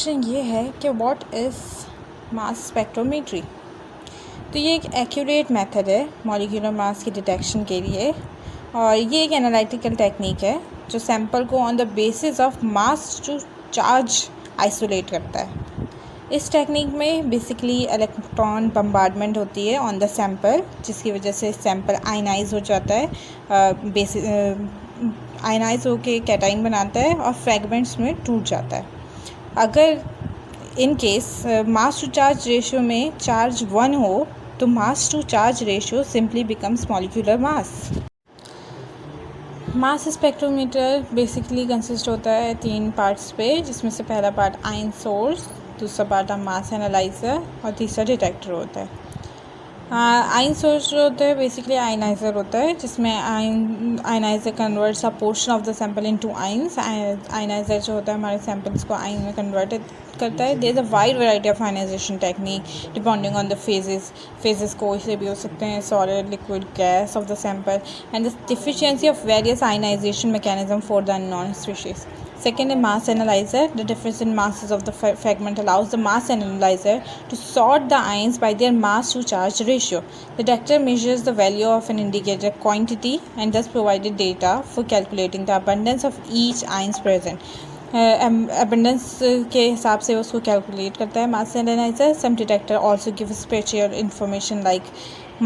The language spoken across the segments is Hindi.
क्वेश्चन ये है कि व्हाट इज़ मास स्पेक्ट्रोमेट्री। तो ये एक एक्यूरेट मेथड है मॉलिक्यूलर मास की डिटेक्शन के लिए, और ये एक एनालिटिकल टेक्निक है जो सैंपल को on the basis of mass to charge isolate करता है। इस टेक्निक में बेसिकली इलेक्ट्रॉन बम्बार्डमेंट होती है ऑन द सैंपल, जिसकी वजह से सैंपल आयनाइज हो जाता है, आयनाइज होके कैटाइन बनाता है और फ्रैगमेंट्स में टूट जाता है। अगर in case mass to charge ratio में चार्ज 1 हो तो mass to charge ratio simply becomes molecular mass spectrometer basically consist होता है 3 पार्ट्स पे, जिसमें से पहला पार्ट आयन सोर्स, दूसरा पार्ट मास एनालाइज़र और तीसरा डिटेक्टर होता है। आयन सोर्स जो होता है बेसिकली आयनाइज़र होता है, जिसमें ioniser converts a portion of the sample into ions. Ioniser जो होता है हमारे सैंपल्स को आयन में कन्वर्ट करता है। There is a wide variety of ionisation technique depending on the phases कोई से भी हो सकते हैं, solid, liquid, gas of the sample, and the deficiency of various ionisation mechanism for the non species. Second is mass analyzer. The difference in masses of the fragment allows the mass analyzer to sort the ions by their mass to charge ratio. The detector measures the value of an indicator quantity and thus provided data for calculating the abundance of each ions present. Abundance के हिसाब से उसको कैलकुलेट करता है मास analyser. Some detector also give spatial information like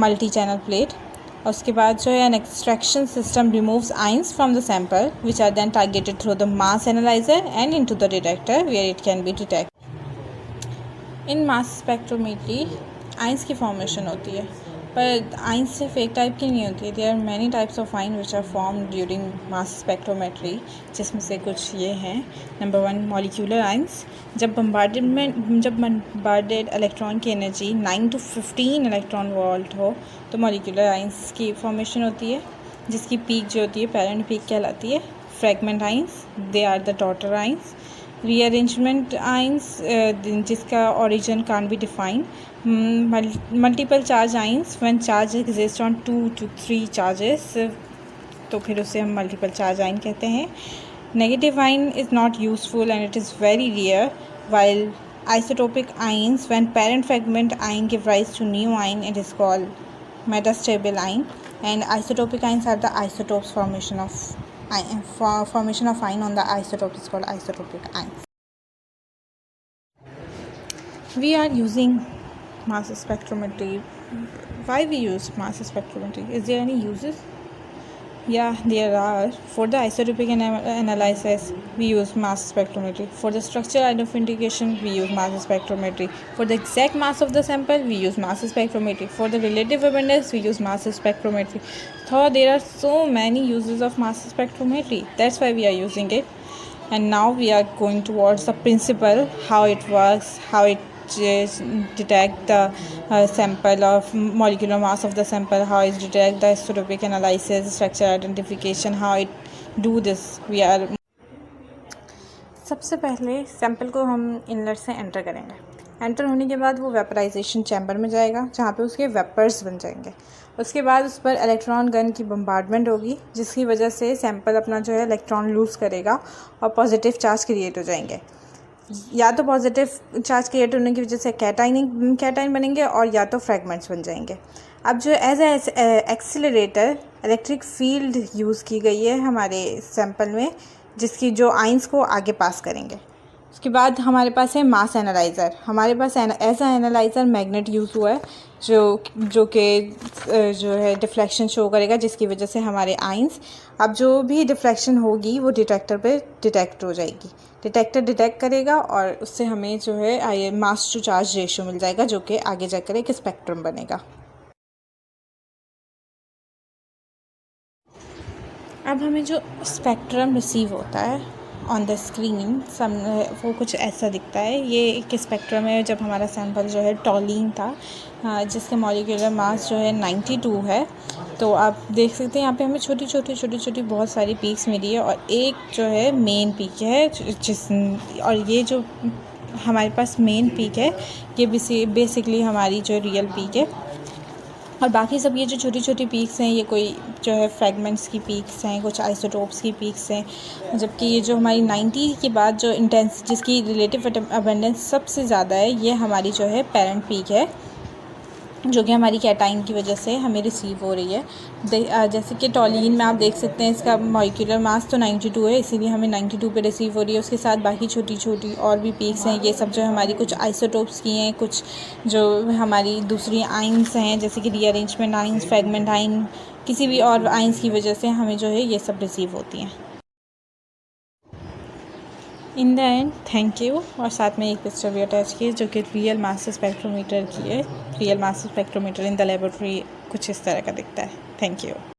multi-channel plate. और उसके बाद जो है an extraction system removes ions from the sample which are then targeted through the mass analyser and into the detector where it can be detect. In mass spectrometry ions की फॉर्मेशन होती है, पर आइंस सिर्फ एक टाइप की नहीं होती है। There are many types of ion which are form during mass spectrometry, जिसमें से कुछ ये हैं। Number 1 molecular ions. जब बम्बार्डेड इलेक्ट्रॉन की एनर्जी 9 to 15 इलेक्ट्रॉन वोल्ट हो तो मॉलिक्यूलर आइंस की फॉर्मेशन होती है, जिसकी पीक जो होती है पैरेंट पीक कहलाती है। Fragment ions, they are the daughter ions. Rearrangement ions, जिसका origin can be defined. Multiple charge ions, when charge exist on 2 to 3 charges, तो फिर उसे हम मल्टीपल चार्ज आइन कहते हैं। Negative ion is not useful and it is very rare, while isotopic ions, when parent fragment ion give rise to new ion, it is called metastable ion, and isotopic ions are the isotopes formation of ion on the isotope is called isotopic ions. We are using mass spectrometry. Why we use mass spectrometry? Is there any uses? Yeah, there are. For the isotopic analysis, we use mass spectrometry. For the structural identification, we use mass spectrometry. For the exact mass of the sample, we use mass spectrometry. For the relative abundance, we use mass spectrometry. So there are so many uses of mass spectrometry. That's why we are using it. And now we are going towards the principle, how it works, how it detect the sample of molecular mass of the sample, how it detect the isotopic analysis, structure identification, how it do this. We are सबसे पहले सैंपल को हम इनलेट से एंटर करेंगे। एंटर होने के बाद वो वेपराइजेशन चैम्बर में जाएगा, जहाँ पे उसके वेपर्स बन जाएंगे। उसके बाद उस पर इलेक्ट्रॉन गन की बम्बार्डमेंट होगी, जिसकी वजह से सैंपल अपना जो है इलेक्ट्रॉन लूज़ करेगा और पॉजिटिव चार्ज क्रिएट हो जाएंगे। या तो पॉजिटिव चार्ज क्रिएट होने की वजह से कैटाइन बनेंगे और या तो फ्रैगमेंट्स बन जाएंगे। अब जो as accelerator electric field use की गई है हमारे सैंपल में, जिसकी जो आइंस को आगे पास करेंगे। उसके बाद हमारे पास है मास एनालाइज़र। हमारे पास as a analyser magnet use हुआ है, जो है डिफ्लेक्शन शो करेगा, जिसकी वजह से हमारे आइंस, अब जो भी डिफ्लेक्शन होगी वो डिटेक्टर पे डिटेक्ट हो जाएगी। डिटेक्टर डिटेक्ट करेगा और उससे हमें जो है मास टू चार्ज रेशियो मिल जाएगा, जो कि आगे जाकर एक स्पेक्ट्रम बनेगा। अब हमें जो स्पेक्ट्रम रिसीव होता है ऑन द स्क्रीन, वो कुछ ऐसा दिखता है। ये एक स्पेक्ट्रम है जब हमारा सैंपल जो है टॉलिन था, जिसके मॉलिक्यूलर मास जो है 92 है। तो आप देख सकते हैं यहाँ पे हमें छोटी छोटी बहुत सारी पीक्स मिली है, और एक जो है मेन पीक है, और ये जो हमारे पास मेन पीक है ये बेसिकली हमारी जो रियल पीक है। और बाकी सब ये जो छोटी छोटी पीक्स हैं ये कोई जो है फ्रेगमेंट्स की पीक्स हैं, कुछ आइसोटोप्स की पीक्स हैं। जबकि ये जो हमारी 90 के बाद जो इंटेंस जिसकी रिलेटिव अबेंडेंस सबसे ज़्यादा है, ये हमारी जो है पेरेंट पीक है, जो कि हमारी कैटाइन की वजह से हमें रिसीव हो रही है। जैसे कि टॉलिन में आप देख सकते हैं इसका मॉलिक्यूलर मास तो 92 है, इसीलिए हमें 92 पे रिसीव हो रही है। उसके साथ बाकी छोटी छोटी और भी पीक्स हैं, ये सब जो है हमारी कुछ आइसोटोप्स की हैं, कुछ जो हमारी दूसरी आइंस हैं जैसे कि रीअरेंजमेंट आइंस, फ्रेगमेंट आइन, किसी भी और आइंस की वजह से हमें जो है ये सब रिसीव होती हैं। In the end thank you. और साथ में एक पिक्चर भी अटैच की है जो कि रियल मास स्पेक्ट्रोमीटर की है। Real mass spectrometer in the laboratory कुछ इस तरह का दिखता है। Thank you.